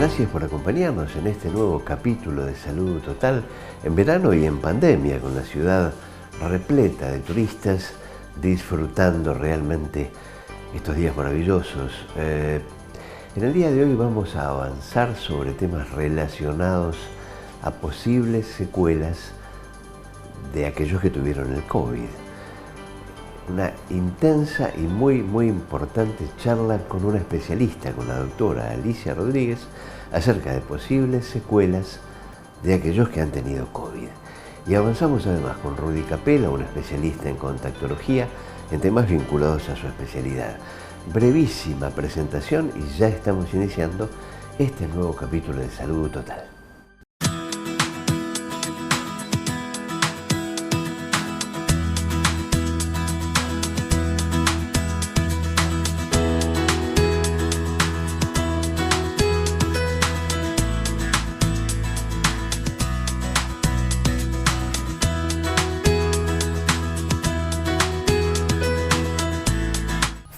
Gracias por acompañarnos en este nuevo capítulo de Salud Total en verano y en pandemia, con la ciudad repleta de turistas disfrutando realmente estos días maravillosos. En el día de hoy vamos a avanzar sobre temas relacionados a posibles secuelas de aquellos que tuvieron el COVID. Una intensa y muy importante charla con una especialista, con la doctora Alicia Rodríguez, acerca de posibles secuelas de aquellos que han tenido COVID. Y avanzamos además con Rudy Capella, un especialista en contactología, en temas vinculados a su especialidad. Brevísima presentación y ya estamos iniciando este nuevo capítulo de Salud Total.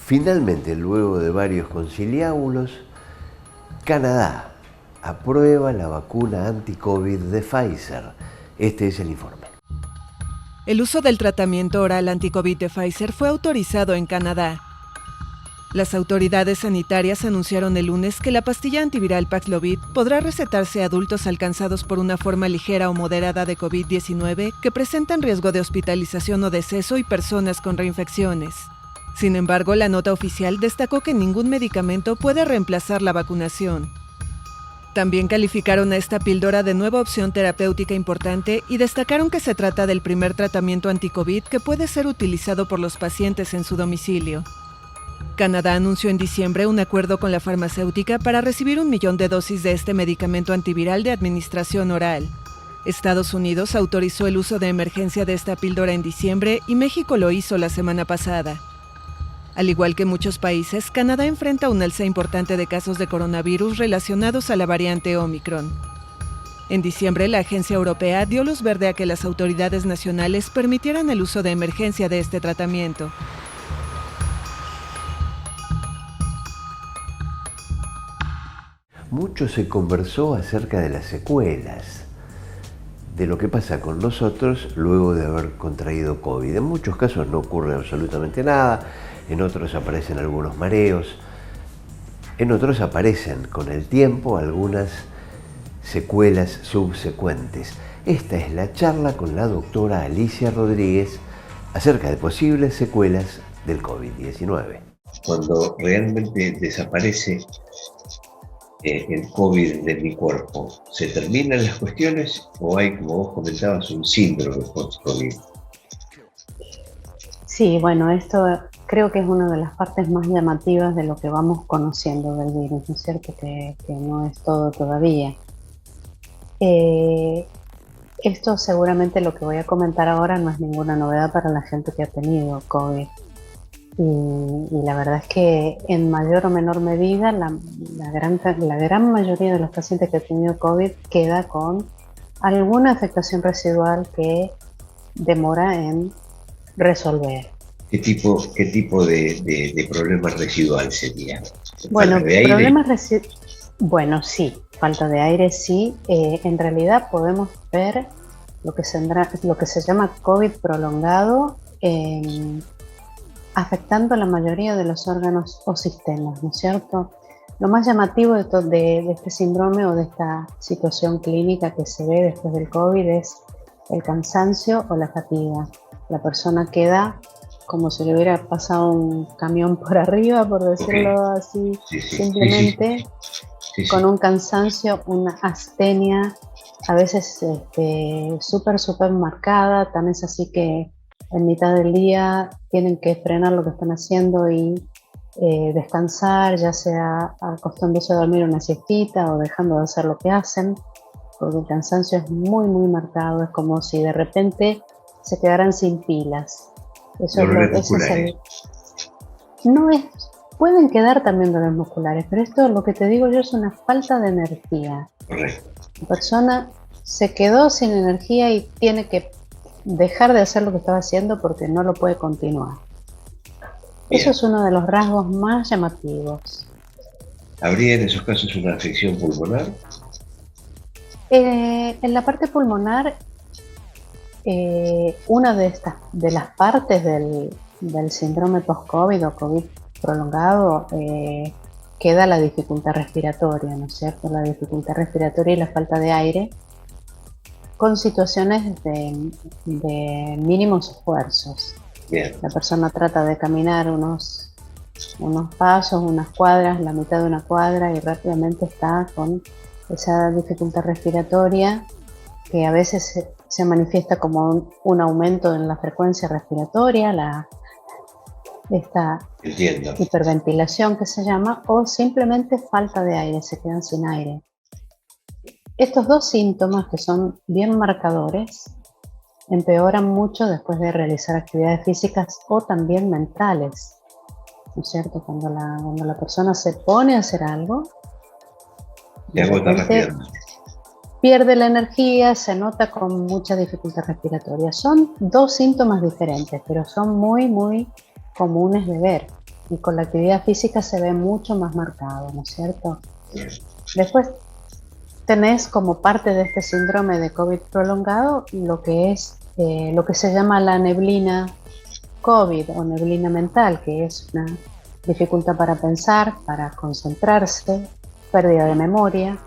Finalmente, luego de varios conciliábulos, Canadá aprueba la vacuna anti-COVID de Pfizer. Este es el informe. El uso del tratamiento oral anti-COVID de Pfizer fue autorizado en Canadá. Las autoridades sanitarias anunciaron el lunes que la pastilla antiviral Paxlovid podrá recetarse a adultos alcanzados por una forma ligera o moderada de COVID-19 que presentan riesgo de hospitalización o deceso y personas con reinfecciones. Sin embargo, la nota oficial destacó que ningún medicamento puede reemplazar la vacunación. También calificaron a esta píldora de nueva opción terapéutica importante y destacaron que se trata del primer tratamiento anti-COVID que puede ser utilizado por los pacientes en su domicilio. Canadá anunció en diciembre un acuerdo con la farmacéutica para recibir 1 millón de dosis de este medicamento antiviral de administración oral. Estados Unidos autorizó el uso de emergencia de esta píldora en diciembre y México lo hizo la semana pasada. Al igual que muchos países, Canadá enfrenta un alza importante de casos de coronavirus relacionados a la variante Omicron. En diciembre, la agencia europea dio luz verde a que las autoridades nacionales permitieran el uso de emergencia de este tratamiento. Mucho se conversó acerca de las secuelas, de lo que pasa con nosotros luego de haber contraído COVID. En muchos casos no ocurre absolutamente nada, en otros aparecen algunos mareos, en otros aparecen con el tiempo algunas secuelas subsecuentes. Esta es la charla con la doctora Alicia Rodríguez acerca de posibles secuelas del COVID-19. Cuando realmente desaparece el COVID de mi cuerpo, ¿se terminan las cuestiones o hay, como vos comentabas, un síndrome post-COVID? Sí, bueno, esto creo que es una de las partes más llamativas de lo que vamos conociendo del virus, ¿no es cierto? Que no es todo todavía. Esto seguramente lo que voy a comentar ahora no es ninguna novedad para la gente que ha tenido COVID. Y la verdad es que en mayor o menor medida la gran mayoría de los pacientes que han tenido COVID queda con alguna afectación residual que demora en resolver. ¿Qué tipo de problema residual sería? Bueno, sí, falta de aire sí. En realidad podemos ver lo que se llama COVID prolongado, afectando a la mayoría de los órganos o sistemas, ¿no es cierto? Lo más llamativo de este síndrome o de esta situación clínica que se ve después del COVID es el cansancio o la fatiga. La persona queda como si le hubiera pasado un camión por arriba, por decirlo así, simplemente con un cansancio, una astenia, a veces súper marcada, tan es así que en mitad del día tienen que frenar lo que están haciendo y descansar, ya sea acostándose a dormir una siestita o dejando de hacer lo que hacen, porque el cansancio es muy marcado, es como si de repente se quedaran sin pilas. Pueden quedar también dolores musculares, pero esto, lo que te digo yo, es una falta de energía. La persona se quedó sin energía y tiene que dejar de hacer lo que estaba haciendo porque no lo puede continuar. Eso es uno de los rasgos más llamativos. ¿Habría en esos casos una afección pulmonar? En la parte pulmonar, una de las partes del síndrome post-COVID o COVID prolongado queda la dificultad respiratoria, ¿no es cierto? La dificultad respiratoria y la falta de aire con situaciones de mínimos esfuerzos. Bien. La persona trata de caminar unos pasos, unas cuadras, la mitad de una cuadra y rápidamente está con esa dificultad respiratoria que a veces se manifiesta como un aumento en la frecuencia respiratoria, esta Entiendo. hiperventilación que se llama, o simplemente falta de aire, se quedan sin aire. Estos dos síntomas, que son bien marcadores, empeoran mucho después de realizar actividades físicas o también mentales, ¿no es cierto? Cuando la persona se pone a hacer algo, Se agota rápidamente. Pierde la energía, se nota con mucha dificultad respiratoria. Son dos síntomas diferentes, pero son muy, muy comunes de ver. Y con la actividad física se ve mucho más marcado, ¿no es cierto? Después tenés como parte de este síndrome de COVID prolongado lo que se llama la neblina COVID o neblina mental, que es una dificultad para pensar, para concentrarse, pérdida de memoria.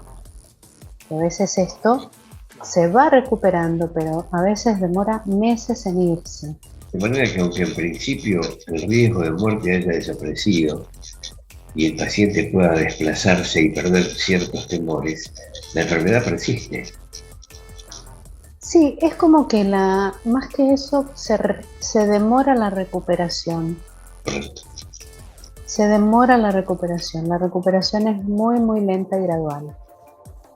A veces esto se va recuperando, pero a veces demora meses en irse. De manera que aunque en principio el riesgo de muerte haya desaparecido y el paciente pueda desplazarse y perder ciertos temores, la enfermedad persiste. Sí, es como que más que eso se demora la recuperación. Correcto. Se demora la recuperación. La recuperación es muy, muy lenta y gradual.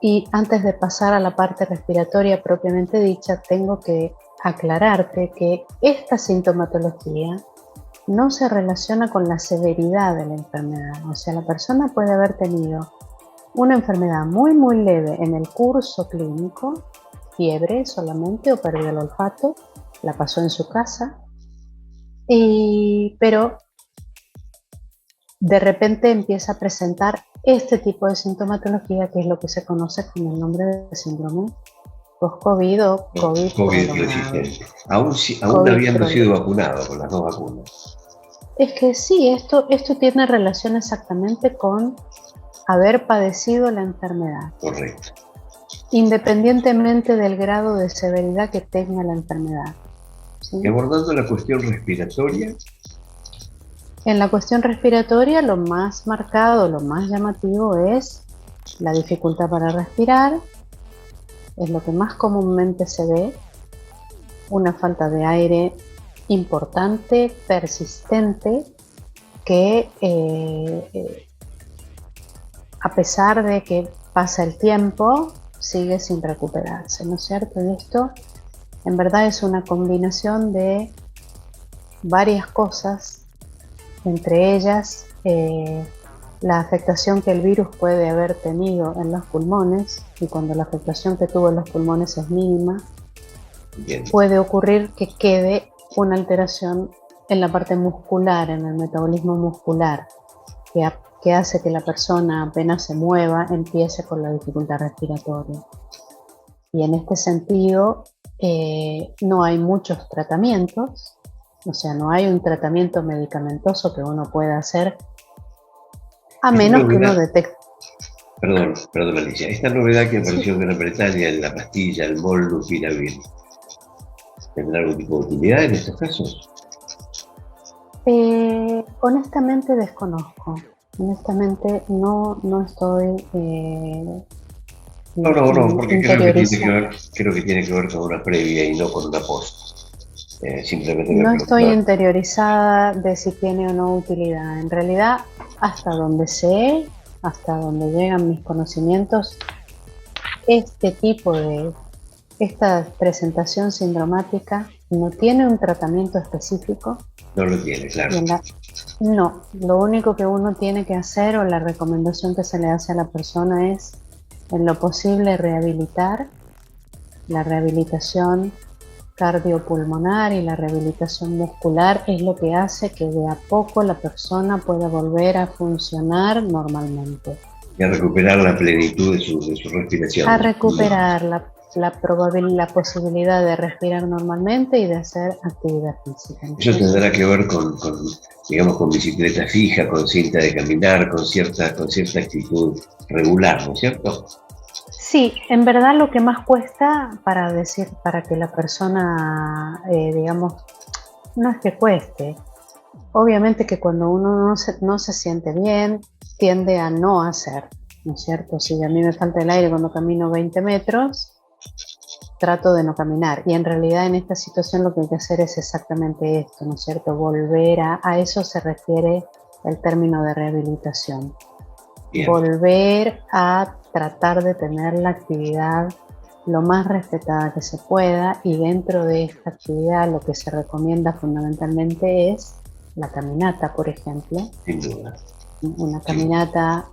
Y antes de pasar a la parte respiratoria propiamente dicha, tengo que aclararte que esta sintomatología no se relaciona con la severidad de la enfermedad. O sea, la persona puede haber tenido una enfermedad muy, muy leve en el curso clínico, fiebre solamente o perdió el olfato, la pasó en su casa, pero de repente empieza a presentar este tipo de sintomatología, que es lo que se conoce con el nombre de síndrome post-COVID o COVID persistente. Aún habiendo sido vacunado con las dos vacunas. Es que sí, esto tiene relación exactamente con haber padecido la enfermedad. Correcto. Independientemente del grado de severidad que tenga la enfermedad. ¿Sí? Y abordando la cuestión respiratoria. En la cuestión respiratoria, lo más marcado, lo más llamativo es la dificultad para respirar, es lo que más comúnmente se ve, una falta de aire importante, persistente, que a pesar de que pasa el tiempo, sigue sin recuperarse, ¿no es cierto? Y esto en verdad es una combinación de varias cosas, entre ellas la afectación que el virus puede haber tenido en los pulmones, y cuando la afectación que tuvo en los pulmones es mínima, Bien. puede ocurrir que quede una alteración en la parte muscular, en el metabolismo muscular, que hace que la persona apenas se mueva empiece con la dificultad respiratoria. Y en este sentido no hay muchos tratamientos, o sea, no hay un tratamiento medicamentoso que uno pueda hacer a menos que uno detecte. Perdón Alicia, esta novedad que apareció en Gran Bretaña en la pastilla, el molnupiravir, ¿tendrá algún tipo de utilidad en estos casos? Honestamente desconozco. Honestamente no estoy No, porque creo que tiene que ver con una previa y no con una post. Simplemente no estoy interiorizada de si tiene o no utilidad. En realidad, hasta donde sé, hasta donde llegan mis conocimientos, esta presentación sindromática no tiene un tratamiento específico. No lo tiene, claro. No, lo único que uno tiene que hacer, o la recomendación que se le hace a la persona, es, en lo posible, rehabilitar. La rehabilitación cardiopulmonar y la rehabilitación muscular es lo que hace que de a poco la persona pueda volver a funcionar normalmente. Y a recuperar la plenitud de su respiración. A recuperar la posibilidad de respirar normalmente y de hacer actividad física. Eso tendrá que ver con bicicleta fija, con cinta de caminar, con cierta actitud regular, ¿no es cierto? Sí, en verdad lo que más cuesta para que la persona, no es que cueste. Obviamente que cuando uno no se siente bien, tiende a no hacer, ¿no es cierto? Si a mí me falta el aire cuando camino 20 metros, trato de no caminar. Y en realidad en esta situación lo que hay que hacer es exactamente esto, ¿no es cierto? Volver a eso se refiere el término de rehabilitación. Bien. Volver a tratar de tener la actividad lo más respetada que se pueda, y dentro de esta actividad lo que se recomienda fundamentalmente es la caminata, por ejemplo. Sin duda. Una caminata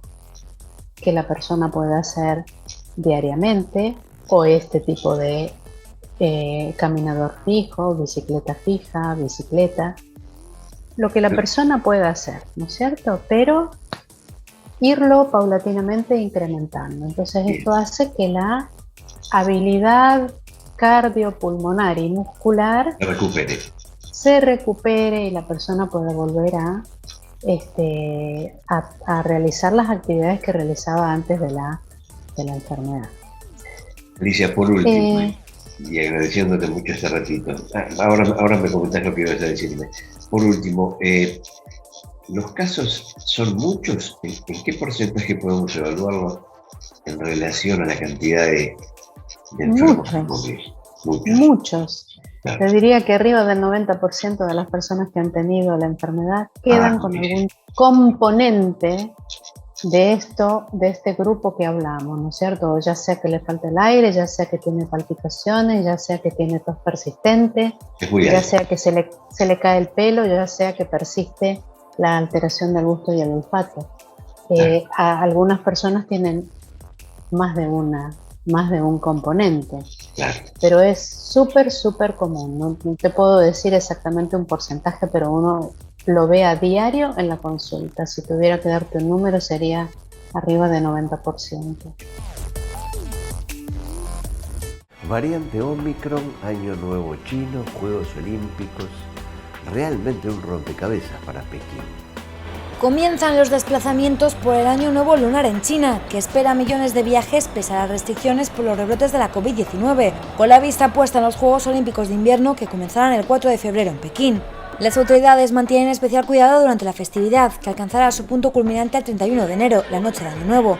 que la persona pueda hacer diariamente, o este tipo de caminador fijo, bicicleta fija, bicicleta, lo que la persona pueda hacer, ¿no es cierto? Pero irlo paulatinamente incrementando. Entonces esto hace que la habilidad cardiopulmonar y muscular se recupere y la persona pueda volver a realizar las actividades que realizaba antes de la enfermedad. Alicia, por último, y agradeciéndote mucho este ratito, ahora me comentás lo que ibas a decirme. Por último, ¿los casos son muchos? ¿En qué porcentaje podemos evaluarlo en relación a la cantidad de enfermos? Muchos. Claro. Te diría que arriba del 90% de las personas que han tenido la enfermedad quedan con algún componente de este grupo que hablamos, ¿no es cierto? Ya sea que le falta el aire, ya sea que tiene palpitaciones, ya sea que tiene tos persistente, ya sea que se le cae el pelo, ya sea que persiste la alteración del gusto y el olfato. Algunas personas tienen más de un componente, pero es súper común. No te puedo decir exactamente un porcentaje, pero uno lo ve a diario en la consulta. Si tuviera que darte un número, sería arriba de 90%. Variante Omicron, Año Nuevo Chino, Juegos Olímpicos, realmente un rompecabezas para Pekín. Comienzan los desplazamientos por el Año Nuevo Lunar en China, que espera millones de viajes pese a las restricciones por los rebrotes de la COVID-19, con la vista puesta en los Juegos Olímpicos de Invierno que comenzarán el 4 de febrero en Pekín. Las autoridades mantienen especial cuidado durante la festividad, que alcanzará su punto culminante el 31 de enero, la noche de Año Nuevo.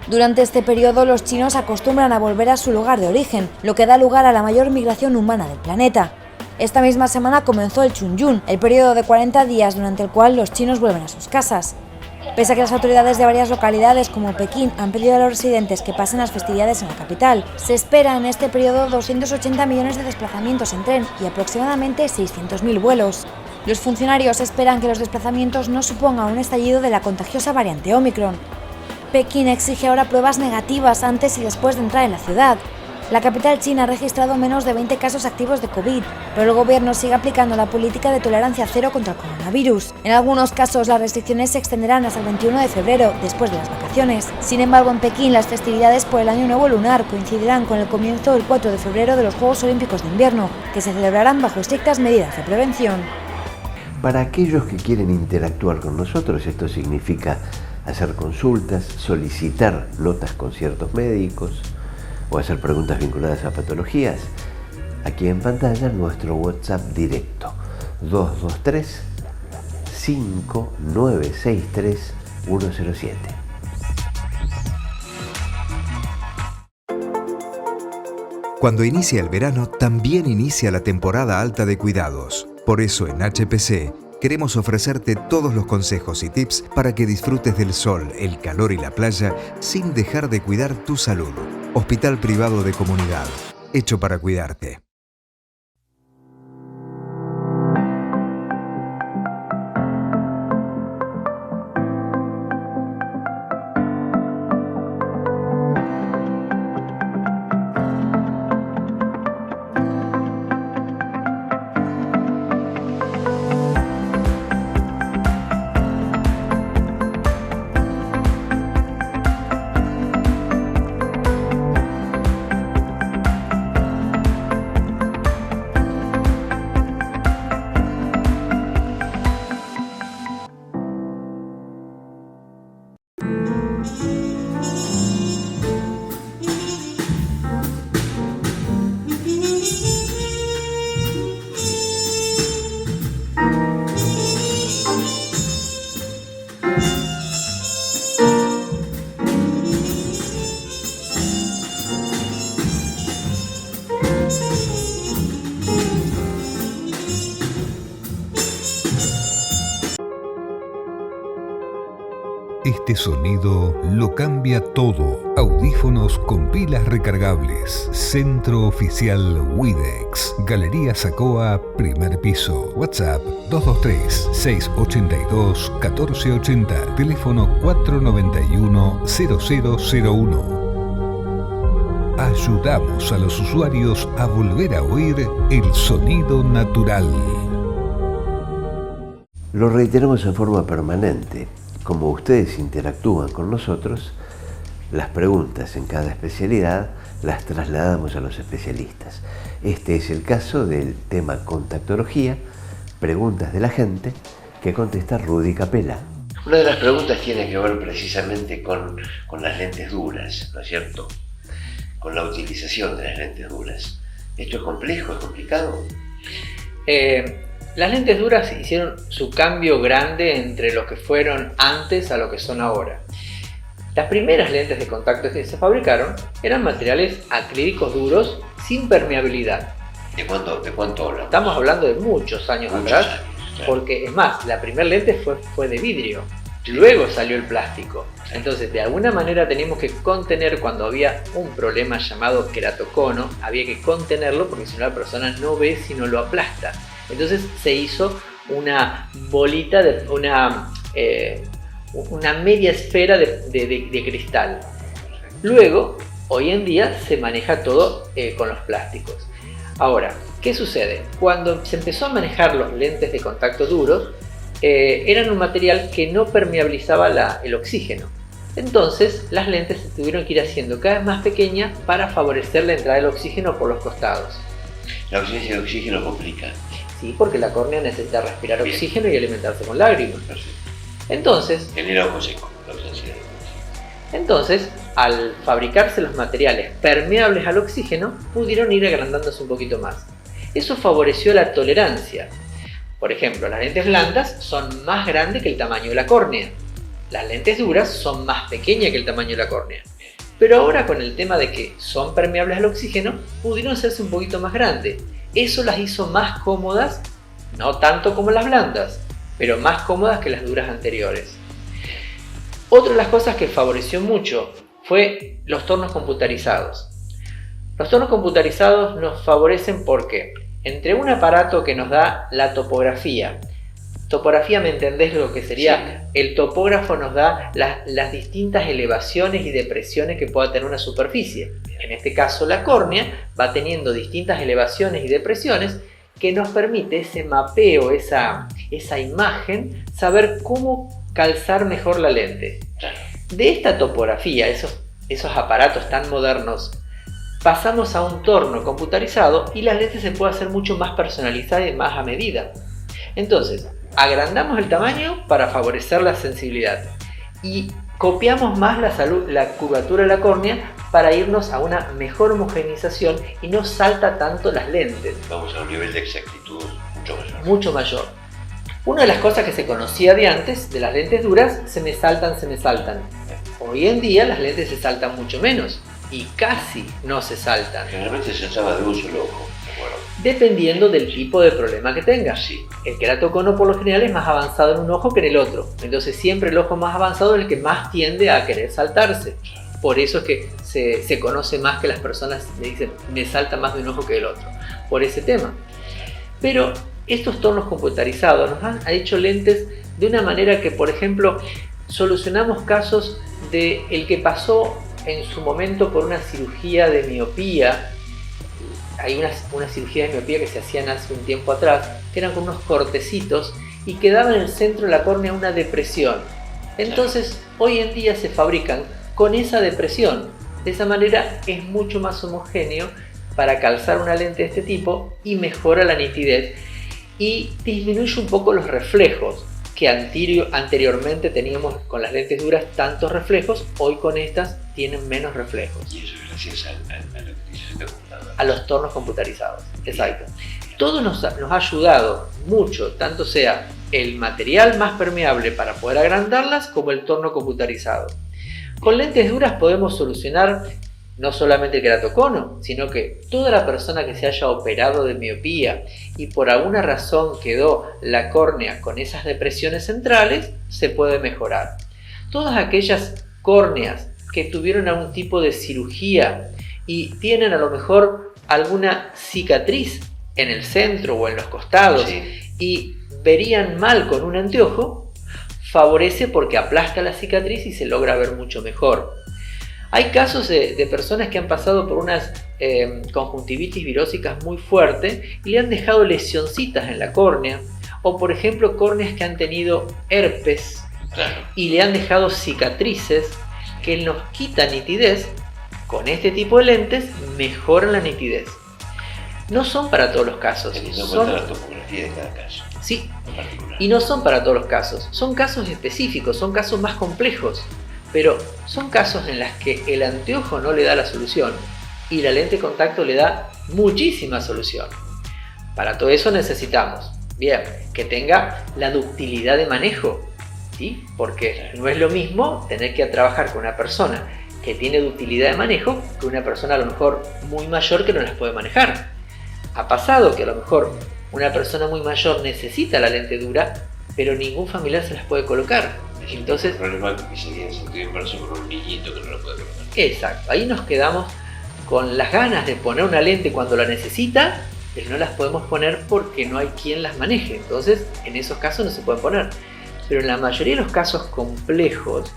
Durante este periodo, los chinos acostumbran a volver a su lugar de origen, lo que da lugar a la mayor migración humana del planeta. Esta misma semana comenzó el Chunyun, el periodo de 40 días durante el cual los chinos vuelven a sus casas. Pese a que las autoridades de varias localidades como Pekín han pedido a los residentes que pasen las festividades en la capital, se espera en este periodo 280 millones de desplazamientos en tren y aproximadamente 600.000 vuelos. Los funcionarios esperan que los desplazamientos no supongan un estallido de la contagiosa variante Omicron. Pekín exige ahora pruebas negativas antes y después de entrar en la ciudad. La capital china ha registrado menos de 20 casos activos de COVID, pero el gobierno sigue aplicando la política de tolerancia cero contra el coronavirus. En algunos casos, las restricciones se extenderán hasta el 21 de febrero, después de las vacaciones. Sin embargo, en Pekín, las festividades por el Año Nuevo Lunar coincidirán con el comienzo el 4 de febrero de los Juegos Olímpicos de Invierno, que se celebrarán bajo estrictas medidas de prevención. Para aquellos que quieren interactuar con nosotros, esto significa hacer consultas, solicitar notas con ciertos médicos, o hacer preguntas vinculadas a patologías. Aquí en pantalla nuestro WhatsApp directo 223 5963 107. Cuando inicia el verano, también inicia la temporada alta de cuidados. Por eso en HPC queremos ofrecerte todos los consejos y tips para que disfrutes del sol, el calor y la playa sin dejar de cuidar tu salud. Hospital Privado de Comunidad, hecho para cuidarte. Este sonido lo cambia todo. Audífonos con pilas recargables. Centro Oficial Widex. Galería Sacoa, primer piso. WhatsApp 223-682-1480. Teléfono 491-0001. Ayudamos a los usuarios a volver a oír el sonido natural. Lo reiteramos en forma permanente. Como ustedes interactúan con nosotros, las preguntas en cada especialidad las trasladamos a los especialistas. Este es el caso del tema contactología, preguntas de la gente, que contesta Rudy Capella. Una de las preguntas tiene que ver precisamente con las lentes duras, ¿no es cierto? Con la utilización de las lentes duras. ¿Esto es complejo, es complicado? Las lentes duras hicieron su cambio grande entre lo que fueron antes a lo que son ahora. Las primeras lentes de contacto que se fabricaron eran materiales acrílicos duros sin permeabilidad. ¿De cuánto hablamos? Estamos hablando de muchos años atrás, claro. Porque es más, la primera lente fue de vidrio, luego salió el plástico. Entonces, de alguna manera teníamos que contener cuando había un problema llamado queratocono, había que contenerlo porque si no la persona no ve si no lo aplasta. Entonces se hizo una bolita, una media esfera de cristal. Luego, hoy en día se maneja todo con los plásticos. Ahora, ¿qué sucede? Cuando se empezó a manejar los lentes de contacto duros, eran un material que no permeabilizaba el oxígeno. Entonces, las lentes se tuvieron que ir haciendo cada vez más pequeñas para favorecer la entrada del oxígeno por los costados. La ausencia de oxígeno complica. Sí, porque la córnea necesita respirar oxígeno y alimentarse con lágrimas. Entonces, genera ojo seco, la ausencia de oxígeno. Entonces, al fabricarse los materiales permeables al oxígeno, pudieron ir agrandándose un poquito más. Eso favoreció la tolerancia. Por ejemplo, las lentes blandas son más grandes que el tamaño de la córnea. Las lentes duras son más pequeñas que el tamaño de la córnea. Pero ahora, con el tema de que son permeables al oxígeno, pudieron hacerse un poquito más grandes. Eso las hizo más cómodas, no tanto como las blandas, pero más cómodas que las duras anteriores. Otra de las cosas que favoreció mucho fue los tornos computarizados. Los tornos computarizados nos favorecen porque entre un aparato que nos da la topografía, ¿me entendés lo que sería? Sí. El topógrafo nos da las distintas elevaciones y depresiones que pueda tener una superficie. En este caso, la córnea va teniendo distintas elevaciones y depresiones que nos permite ese mapeo, esa imagen, saber cómo calzar mejor la lente. De esta topografía, esos aparatos tan modernos, pasamos a un torno computarizado y las lentes se pueden hacer mucho más personalizadas y más a medida. Entonces, agrandamos el tamaño para favorecer la sensibilidad y copiamos más la curvatura de la córnea para irnos a una mejor homogeneización y no salta tanto las lentes. Vamos a un nivel de exactitud mucho mayor. Una de las cosas que se conocía de antes, de las lentes duras, se me saltan. Hoy en día las lentes se saltan mucho menos y casi no se saltan. Generalmente se usaba de un solo ojo. Dependiendo del tipo de problema que tengas. Sí. El queratocono por lo general es más avanzado en un ojo que en el otro. Entonces siempre el ojo más avanzado es el que más tiende a querer saltarse. Por eso es que se conoce más que las personas me dicen me salta más de un ojo que del otro. Por ese tema. Pero estos tornos computarizados nos han hecho lentes de una manera que, por ejemplo, solucionamos casos de el que pasó en su momento por una cirugía de miopía. Hay una cirugía de miopía que se hacían hace un tiempo atrás, que eran con unos cortecitos y quedaba en el centro de la córnea una depresión. Entonces, hoy en día se fabrican con esa depresión. De esa manera es mucho más homogéneo para calzar una lente de este tipo y mejora la nitidez y disminuye un poco los reflejos que anteriormente teníamos con las lentes duras tantos reflejos, hoy con estas tienen menos reflejos. Y eso es gracias a la utilización de computadora. A los tornos computarizados, exacto. Todo nos ha ayudado mucho, tanto sea el material más permeable para poder agrandarlas como el torno computarizado. Con lentes duras podemos solucionar no solamente el queratocono, sino que toda la persona que se haya operado de miopía y por alguna razón quedó la córnea con esas depresiones centrales, se puede mejorar. Todas aquellas córneas que tuvieron algún tipo de cirugía y tienen a lo mejor alguna cicatriz en el centro o en los costados, sí, y verían mal con un anteojo, favorece porque aplasta la cicatriz y se logra ver mucho mejor. Hay casos de personas que han pasado por unas conjuntivitis virósicas muy fuerte y le han dejado lesioncitas en la córnea, o por ejemplo córneas que han tenido herpes y le han dejado cicatrices que nos quitan nitidez. Con este tipo de lentes mejoran la nitidez. No son para todos los casos. Teniendo en cuenta la topografía de cada caso. Sí, y no son para todos los casos. Son casos específicos, son casos más complejos, pero son casos en los que el anteojo no le da la solución y la lente de contacto le da muchísima solución. Para todo eso necesitamos, bien, que tenga la ductilidad de manejo, ¿sí? Porque no es lo mismo tener que trabajar con una persona que tiene ductilidad de manejo que una persona a lo mejor muy mayor que no las puede manejar. Ha pasado que a lo mejor una persona muy mayor necesita la lente dura, pero ningún familiar se las puede colocar. Entonces, el problema es que sería en sentido inverso con un niñito que no lo puede colocar. Exacto, ahí nos quedamos con las ganas de poner una lente cuando la necesita, pero no las podemos poner porque no hay quien las maneje. Entonces, en esos casos no se pueden poner. Pero en la mayoría de los casos complejos,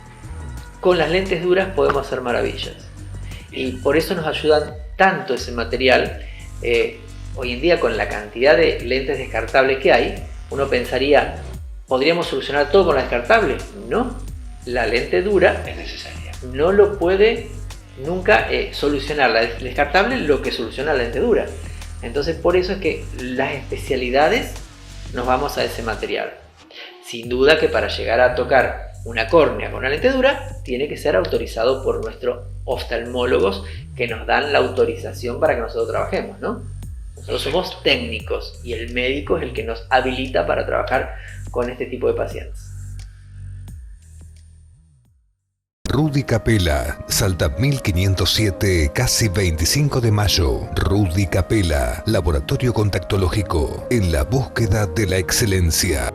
con las lentes duras podemos hacer maravillas. Y por eso nos ayudan tanto ese material. Hoy en día, con la cantidad de lentes descartables que hay, uno pensaría, ¿podríamos solucionar todo con la descartable? No, la lente dura es necesaria. No lo puede nunca solucionar la descartable lo que soluciona la lente dura. Entonces, por eso es que las especialidades nos vamos a ese material. Sin duda que para llegar a tocar una córnea con una lente dura, tiene que ser autorizado por nuestros oftalmólogos que nos dan la autorización para que nosotros trabajemos, ¿no? Nosotros somos técnicos y el médico es el que nos habilita para trabajar con este tipo de pacientes. Rudy Capella, Salta 1507, casi 25 de mayo. Rudy Capella, laboratorio contactológico, en la búsqueda de la excelencia.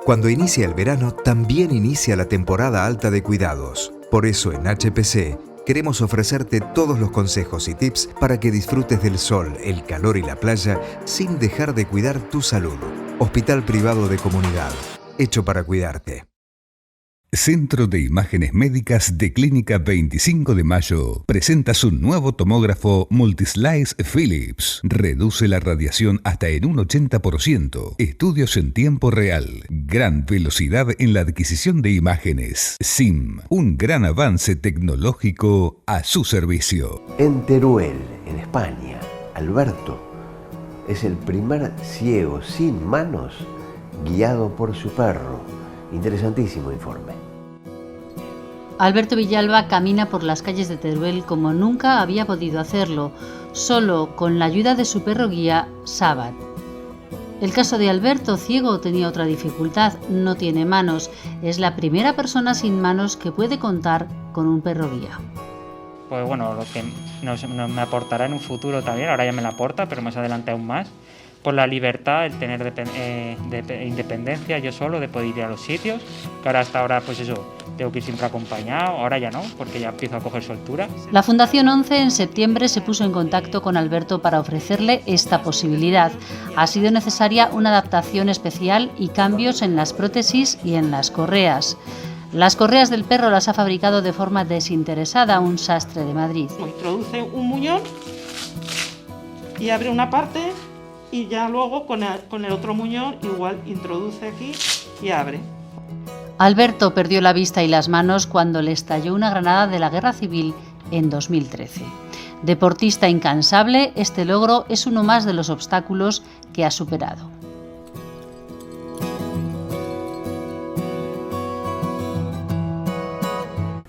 Cuando inicia el verano, también inicia la temporada alta de cuidados. Por eso en HPC queremos ofrecerte todos los consejos y tips para que disfrutes del sol, el calor y la playa sin dejar de cuidar tu salud. Hospital Privado de Comunidad, hecho para cuidarte. Centro de Imágenes Médicas de Clínica 25 de Mayo presenta su nuevo tomógrafo Multislice Philips. Reduce la radiación hasta en un 80%. Estudios en tiempo real. Gran velocidad en la adquisición de imágenes. SIM, un gran avance tecnológico a su servicio. En Teruel, en España, Alberto es el primer ciego sin manos guiado por su perro. Interesantísimo informe. Alberto Villalba camina por las calles de Teruel como nunca había podido hacerlo, solo con la ayuda de su perro guía, Sabat. El caso de Alberto, ciego, tenía otra dificultad: no tiene manos. Es la primera persona sin manos que puede contar con un perro guía. Pues bueno, lo que nos me aportará en un futuro también, ahora ya me la aporta, pero más adelante aún más, por la libertad, el tener independencia yo solo, de poder ir a los sitios, que ahora hasta ahora pues eso, tengo que ir siempre acompañado, ahora ya no, porque ya empiezo a coger soltura. La Fundación 11 en septiembre se puso en contacto con Alberto para ofrecerle esta posibilidad. Ha sido necesaria una adaptación especial y cambios en las prótesis y en las correas. Las correas del perro las ha fabricado de forma desinteresada un sastre de Madrid. Introduce un muñón y abre una parte, y ya luego con el otro muñón igual introduce aquí y abre. Alberto perdió la vista y las manos cuando le estalló una granada de la Guerra Civil en 2013. Deportista incansable, este logro es uno más de los obstáculos que ha superado.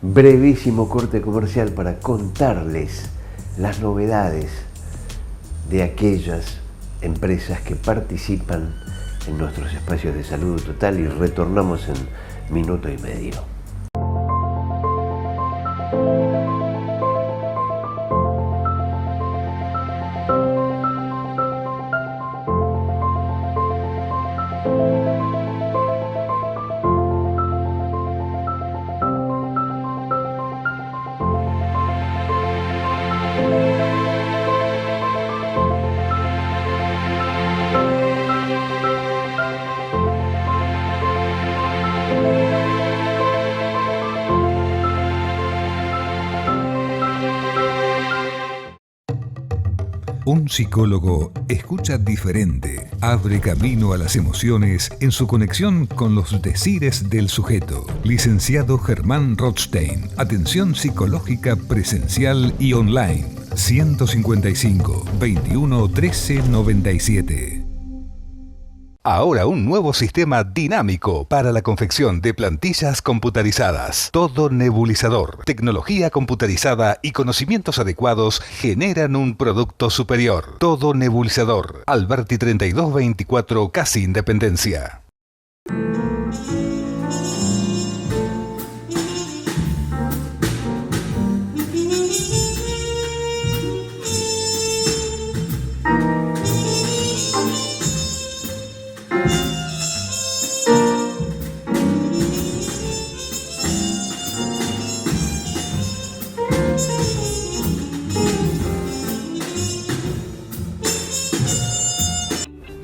Brevísimo corte comercial para contarles las novedades de aquellas empresas que participan en nuestros espacios de Salud Total y retornamos en minuto y medio. Un psicólogo escucha diferente, abre camino a las emociones en su conexión con los decires del sujeto. Licenciado Germán Rothstein, atención psicológica presencial y online. 155 21 13 97. Ahora un nuevo sistema dinámico para la confección de plantillas computarizadas. Todo Nebulizador. Tecnología computarizada y conocimientos adecuados generan un producto superior. Todo Nebulizador. Alberti 3224, casi Independencia.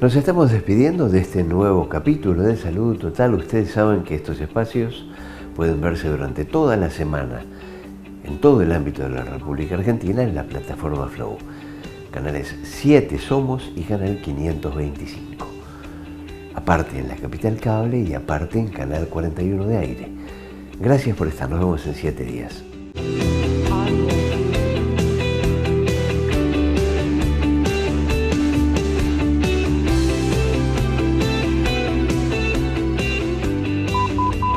Nos estamos despidiendo de este nuevo capítulo de Salud Total. Ustedes saben que estos espacios pueden verse durante toda la semana en todo el ámbito de la República Argentina en la plataforma Flow. Canales 7 Somos y Canal 525. Aparte en la Capital Cable y aparte en Canal 41 de Aire. Gracias por estar. Nos vemos en 7 días.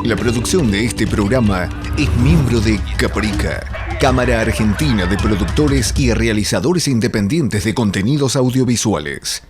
La producción de este programa es miembro de Caprica, Cámara Argentina de Productores y Realizadores Independientes de Contenidos Audiovisuales.